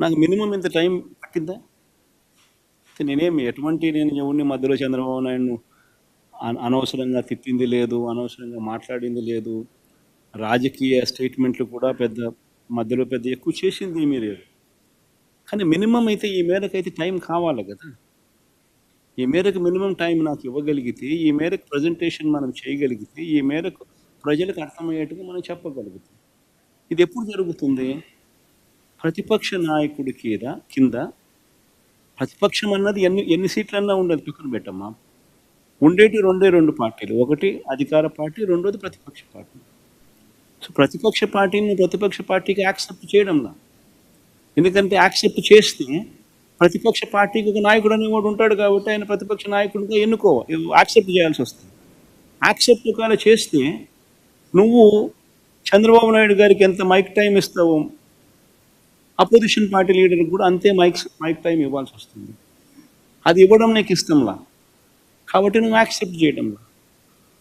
నాకు మినిమం ఇంత టైం పట్టిందా? నేనేమి నేను ఎవరిని మధ్యలో చంద్రబాబు నాయుడును అనవసరంగా తిట్టింది లేదు, అనవసరంగా మాట్లాడింది లేదు, రాజకీయ స్టేట్మెంట్లు కూడా మధ్యలో ఎక్కువ చేసింది ఏమీ లేదు. కానీ మినిమం అయితే ఈ మేరకైతే టైం కావాలి కదా. ఈ మేరకు మినిమం టైం నాకు ఇవ్వగలిగితే, ఈ మేరకు ప్రజెంటేషన్ మనం చేయగలిగితే, ఈ మేరకు ప్రజలకు అర్థమయ్యేట్టుగా మనం చెప్పగలుగుతాం. ఇది ఎప్పుడు జరుగుతుంది? ప్రతిపక్ష నాయకుడి కింద ప్రతిపక్షం అన్నది ఎన్ని సీట్లన్నా ఉండదు, పక్కన పెట్టమ్మా. ఉండేటి రెండు పార్టీలు, ఒకటి అధికార పార్టీ, రెండోది ప్రతిపక్ష పార్టీ. సో ప్రతిపక్ష పార్టీకి యాక్సెప్ట్ చేయడంలా. ఎందుకంటే యాక్సెప్ట్ చేస్తే ప్రతిపక్ష పార్టీకి ఒక నాయకుడు అనేవాడు ఉంటాడు కాబట్టి ఆయన ప్రతిపక్ష నాయకుడిగా యాక్సెప్ట్ చేయాల్సి వస్తుంది. యాక్సెప్ట్ ఒకవేళ చేస్తే నువ్వు చంద్రబాబు నాయుడు గారికి ఎంత మైక్ టైం ఇస్తావో అపోజిషన్ పార్టీ లీడర్కి కూడా అంతే మైక్ టైం ఇవ్వాల్సి వస్తుంది. అది ఇవ్వడం నీకు ఇష్టంలా కాబట్టి నువ్వు యాక్సెప్ట్ చేయడంలా.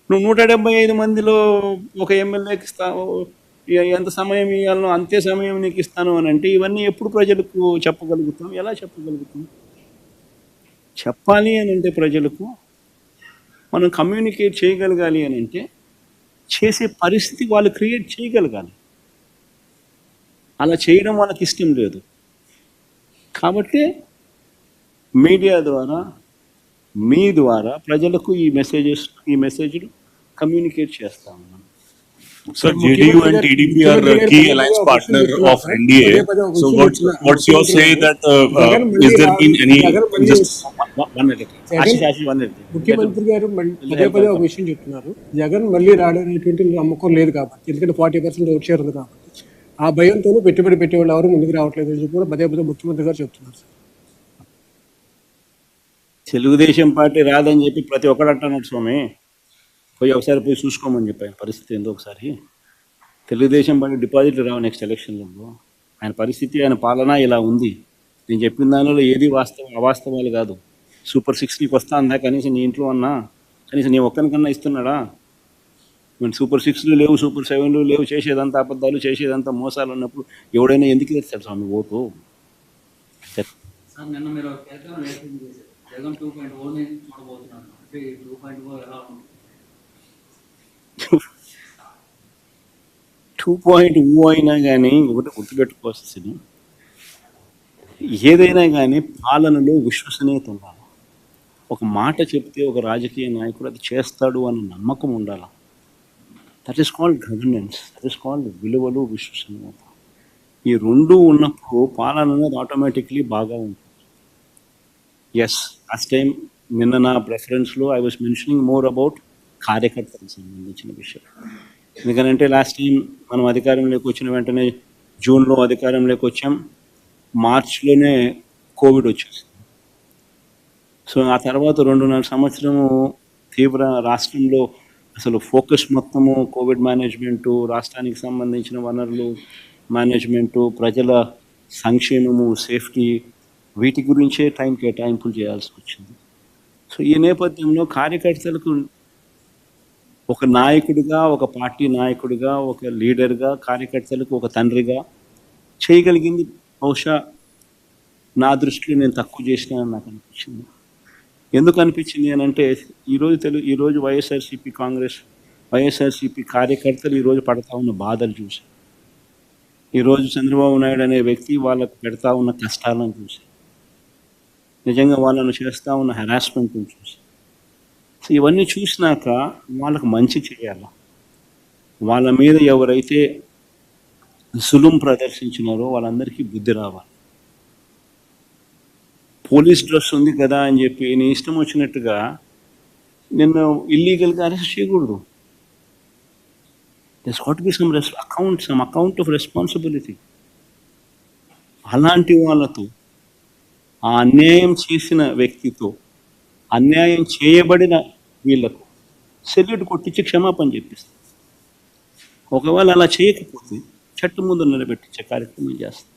నువ్వు 175 మందిలో ఒక ఎమ్మెల్యేకి ఎంత సమయం ఇవ్వాలనో అంతే సమయం నీకు ఇస్తాను అని అంటే ఇవన్నీ ఎప్పుడు ప్రజలకు చెప్పగలుగుతాం? ఎలా చెప్పగలుగుతాం? చెప్పాలి అని అంటే ప్రజలకు మనం కమ్యూనికేట్ చేయగలగాలి అని అంటే చేసే పరిస్థితి వాళ్ళు క్రియేట్ చేయగలగాలి. అలా చేయడం వాళ్ళకి ఇష్టం లేదు కాబట్టి మీడియా ద్వారా, మీ ద్వారా ప్రజలకు ఈ మెసేజ్లు కమ్యూనికేట్ చేస్తాం. Sir, JDU and TDP are key alliance partner of NDA. So what's your say that is there been any ముఖ్యమంత్రి గారు పదే ఒక విషయం చెప్తున్నారు, జగన్ మళ్ళీ రావడానికి నమ్మకం లేదు కాబట్టి, ఎందుకంటే 40% ఓట్ షేర్ ఉంది కాబట్టి ఆ భయంతోనే పెట్టుబడి పెట్టేవాళ్ళు ఎవరు ముందుకు రావట్లేదు అని చెప్పి కూడా పదే ముఖ్యమంత్రి గారు చెప్తున్నారు. తెలుగుదేశం పార్టీ రాదని చెప్పి ప్రతి ఒక్కడు అంటున్నాడు స్వామి. ఒకసారి పోయి చూసుకోమని చెప్పి ఆయన పరిస్థితి ఏందో ఒకసారి. తెలుగుదేశం పార్టీ డిపాజిట్లు రావు నెక్స్ట్ ఎలక్షన్లో. ఆయన పరిస్థితి, ఆయన పాలన ఇలా ఉంది. నేను చెప్పిన దానిలో ఏది అవాస్తవాలు కాదు. సూపర్ 6 వస్తా అందా, కనీసం నీ ఇంట్లో అన్నా, కనీసం నీ ఒక్కరికన్నా ఇస్తున్నాడా? సూపర్ 6 లేవు, సూపర్ 7 లేవు, చేసేదంతా అబద్ధాలు, చేసేదంతా మోసాలు ఉన్నప్పుడు ఎవడైనా ఎందుకు వేస్తాడు స్వామి ఓటు? నిన్న మీరు జగన్ 2.0 చూడబోతున్నాను అంటే 2.0 ఎలా ఉంది? 2.0 అయినా కానీ ఒకటి గుర్తుపెట్టుకోవాల్సింది, ఏదైనా కానీ పాలనలో విశ్వసనీయత ఉండాలి. ఒక మాట చెప్తే ఒక రాజకీయ నాయకుడు అది చేస్తాడు అన్న నమ్మకం ఉండాలి. That is called governance, that is called విలువలు, విశ్వసనీయత. ఈ రెండు ఉన్నప్పుడు పాలన అనేది ఆటోమేటిక్లీ బాగా ఉంటుంది. ఎస్, లాస్ట్ టైం నిన్న నా ప్రెఫరెన్స్లో I was mentioning more about కార్యకర్తలకు సంబంధించిన విషయం. ఎందుకంటే లాస్ట్ టైం మనం అధికారంలోకి వచ్చిన వెంటనే జూన్లో అధికారంలోకి వచ్చాం, మార్చ్లోనే కోవిడ్ వచ్చేసింది. సో ఆ తర్వాత 2.5 సంవత్సరము రాష్ట్రంలో అసలు ఫోకస్ మొత్తము కోవిడ్ మేనేజ్మెంటు, రాష్ట్రానికి సంబంధించిన వనరులు మేనేజ్మెంటు, ప్రజల సంక్షేమము, సేఫ్టీ, వీటి గురించే కేటాయింపులు చేయాల్సి వచ్చింది. సో ఈ నేపథ్యంలో కార్యకర్తలకు ఒక నాయకుడిగా, ఒక పార్టీ నాయకుడిగా, ఒక లీడర్గా, కార్యకర్తలకు ఒక తండ్రిగా చేయగలిగింది బహుశా నా దృష్టిలో నేను తక్కువ చేసినానని నాకు అనిపించింది. ఎందుకు అనిపించింది అని అంటే ఈరోజు వైఎస్ఆర్సీపీ కార్యకర్తలు ఈరోజు పడతా ఉన్న బాధలు చూసి, ఈరోజు చంద్రబాబు నాయుడు అనే వ్యక్తి వాళ్ళకు పెడతా ఉన్న కష్టాలను చూసి, నిజంగా వాళ్ళను చేస్తూ ఉన్న హెరాస్మెంట్ని చూసి, సో ఇవన్నీ చూసినాక వాళ్ళకు మంచి చేయాలి. వాళ్ళ మీద ఎవరైతే జులుం ప్రదర్శించినారో వాళ్ళందరికీ బుద్ధి రావాలి. పోలీస్ డ్రెస్ ఉంది కదా అని చెప్పి నీ ఇష్టం వచ్చినట్టుగా నిన్ను ఇల్లీగల్గా అరెస్ట్ చేయకూడదు. There's got to be some account of responsibility. అలాంటి వాళ్ళతో, ఆ అన్యాయం చేసిన వ్యక్తితో, అన్యాయం చేయబడిన వీళ్లకు సెల్యూట్ కొట్టించి క్షమాపణ చెప్పిస్తాం. ఒకవేళ అలా చేయకపోతే చట్టం ముందు నిలబెట్టించే కార్యక్రమం చేస్తాం.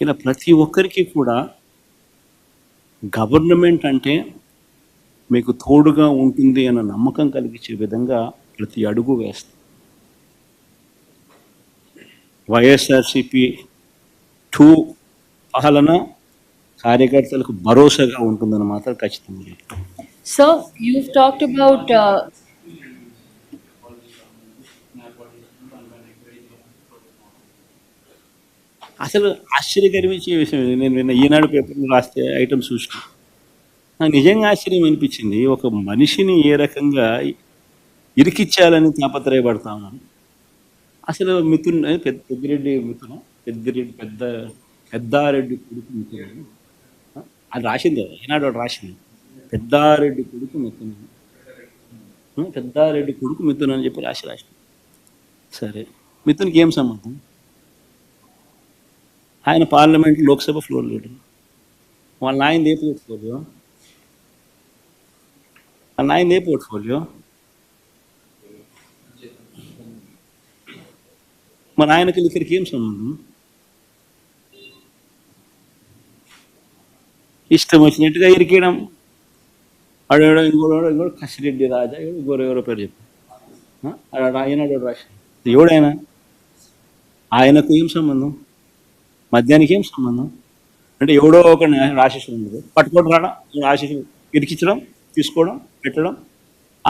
ఇలా ప్రతి ఒక్కరికి కూడా గవర్నమెంట్ అంటే మీకు తోడుగా ఉంటుంది అన్న నమ్మకం కలిగించే విధంగా ప్రతి అడుగు వేస్తాం. వైఎస్ఆర్సీపీ టూ పాలన కార్యకర్తలకు భరోసాగా ఉంటుందని మాత్రం ఖచ్చితంగా చెప్తాను. Sir, you've talked about అసలు ఆశ్చర్యకరమించే విషయం ఇది. నేను నిన్న ఈనాడు పేపర్లో రాస్తే ఐటమ్ చూసిన నాకు నిజంగా ఆశ్చర్యం అనిపించింది. ఒక మనిషిని ఏ రకంగా ఇరికిచ్చాలని తాపత్రయపడతా ఉన్నాను. అసలు మిథున్ పెద్దిరెడ్డి మిథున పెద్దారెడ్డి కొడుకు మిథున అది రాసింది కదా ఈనాడు వాడు రాసింది. పెద్దారెడ్డి కొడుకు మిథున పెద్దారెడ్డి కొడుకు మిథున అని చెప్పి రాసింది. సరే, మిథున్కి ఏం సంబంధం? ఆయన పార్లమెంట్ లోక్సభ ఫ్లోర్ లీడర్. వాళ్ళ నాయనది ఏ పోర్ట్ఫోలియో? వాళ్ళ నాయనది ఏ పోర్ట్ఫోలియో? మన ఆయనకి ఇక్కడికి ఏం సంబంధం? ఇష్టం వచ్చినట్టుగా ఇరికేయడం. ఆడేవాడో ఇంకోటి కసిరెడ్డి రాజా ఎవరో పేరు చెప్పి ఆయనాడు రాసి ఎవడైనా ఆయనకు ఏం సంబంధం? మద్యానికి ఏం సంబంధం? అంటే ఎవడో ఒక ఆశీస్ ఉండదు, పట్టుకోవడం రావడం, ఆశీస్ ఇరికించడం, తీసుకోవడం, పెట్టడం,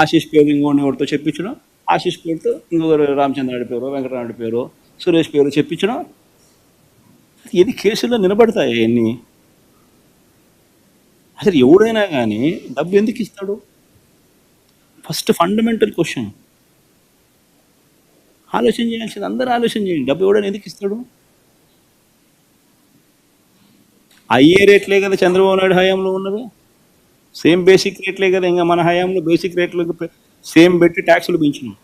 ఆశీస్ పేరు ఇంకోటి ఎవరితో చెప్పించడం, ఆశీస్ పేరుతో ఇంకొకరు రామచంద్రాడి పేరు, వెంకటరాముడి పేరు, సురేష్ పేరు చెప్పించడం. ఇది కేసుల్లో నిలబడతాయి ఎన్ని? అసలు ఎవడైనా కానీ డబ్బు ఎందుకు ఇస్తాడు? ఫస్ట్ ఫండమెంటల్ క్వశ్చన్ ఆలోచన చేయాల్సింది. అందరూ ఆలోచన చేయండి. డబ్బు ఎవడైనా ఎందుకు ఇస్తాడు? అయ్యే రేట్లే కదా చంద్రబాబు నాయుడు హయాంలో ఉన్నది. సేమ్ బేసిక్ రేట్లే కదా. ఇంకా మన హయాంలో బేసిక్ రేట్లు సేమ్ పెట్టి ట్యాక్సులు పెంచినాం.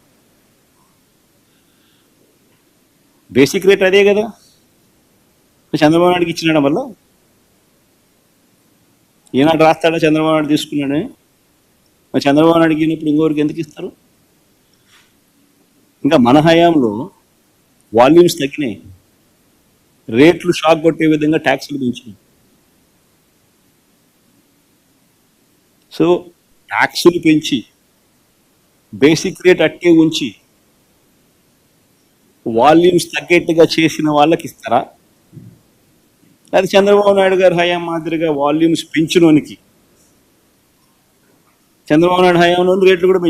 బేసిక్ రేట్ అదే కదా చంద్రబాబు నాయుడుకి ఇచ్చినడం వల్ల. ఈనాడు రాస్తాడా చంద్రబాబు నాయుడు తీసుకున్నాడని? మరి చంద్రబాబు నాయుడుకి ఇచ్చినప్పుడు ఇంకోరికి ఎందుకు ఇస్తారు? ఇంకా మన హయాంలో వాల్యూమ్స్ తగ్గినాయి, రేట్లు షాక్ కొట్టే విధంగా ట్యాక్సులు పెంచినాయి. సో ట్యాక్సులు పెంచి బేసిక్ రేట్ అట్టే ఉంచి వాల్యూమ్స్ తగ్గేట్టుగా చేసిన వాళ్ళకి ఇస్తారా? అది చంద్రబాబు నాయుడు గారి హయాం మాదిరిగా వాల్యూమ్స్ పెంచినోనికి, చంద్రబాబు నాయుడు హయాంలో రేట్లు కూడా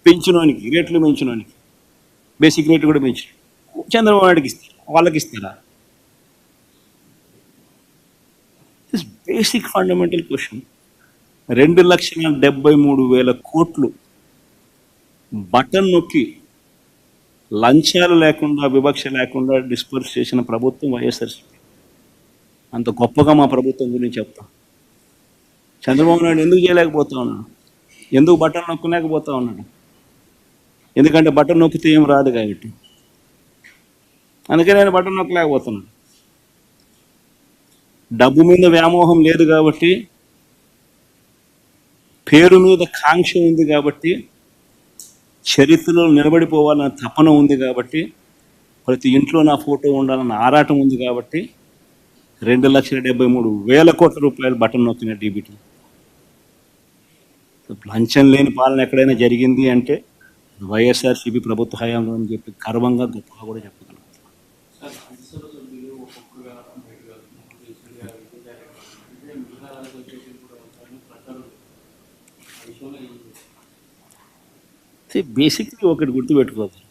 పెంచినోనికి రేట్లు పెంచినోనికి బేసిక్ రేట్లు కూడా పెంచినాడు. చంద్రబాబు నాయుడుకి ఇస్తారు, వాళ్ళకి ఇస్తారా? This basic fundamental question. 2,73,000 కోట్లు బటన్ నొక్కి లంచాలు లేకుండా, వివక్ష లేకుండా డిస్పర్స్ చేసిన ప్రభుత్వం వైఎస్ఆర్సీపీ. అంత గొప్పగా మా ప్రభుత్వం గురించి చెప్తాం. చంద్రబాబు నాయుడు ఎందుకు చేయలేకపోతా ఉన్నాడు? ఎందుకు బటన్ నొక్కలేకపోతా ఉన్నాడు? ఎందుకంటే బటన్ నొక్కితే ఏం రాదు కాబట్టి. అందుకే నేను బటన్ నొక్కలేకపోతున్నాను. డబ్బు మీద వ్యామోహం లేదు కాబట్టి, పేరు మీద కాంక్ష ఉంది కాబట్టి, చరిత్రలో నిలబడిపోవాలన్న తపన ఉంది కాబట్టి, ప్రతి ఇంట్లో నా ఫోటో ఉండాలన్న ఆరాటం ఉంది కాబట్టి 2,73,000 కోట్ల రూపాయలు బటన్ నొక్కిన డీబీటీ. లంచం లేని పాలన ఎక్కడైనా జరిగింది అంటే వైఎస్ఆర్సీపీ ప్రభుత్వ హయాంలో అని చెప్పి గర్వంగా గొప్పగా కూడా చెప్పగలుగుతాం. బేసిక్లీ ఒకటి గుర్తుపెట్టుకోవచ్చు,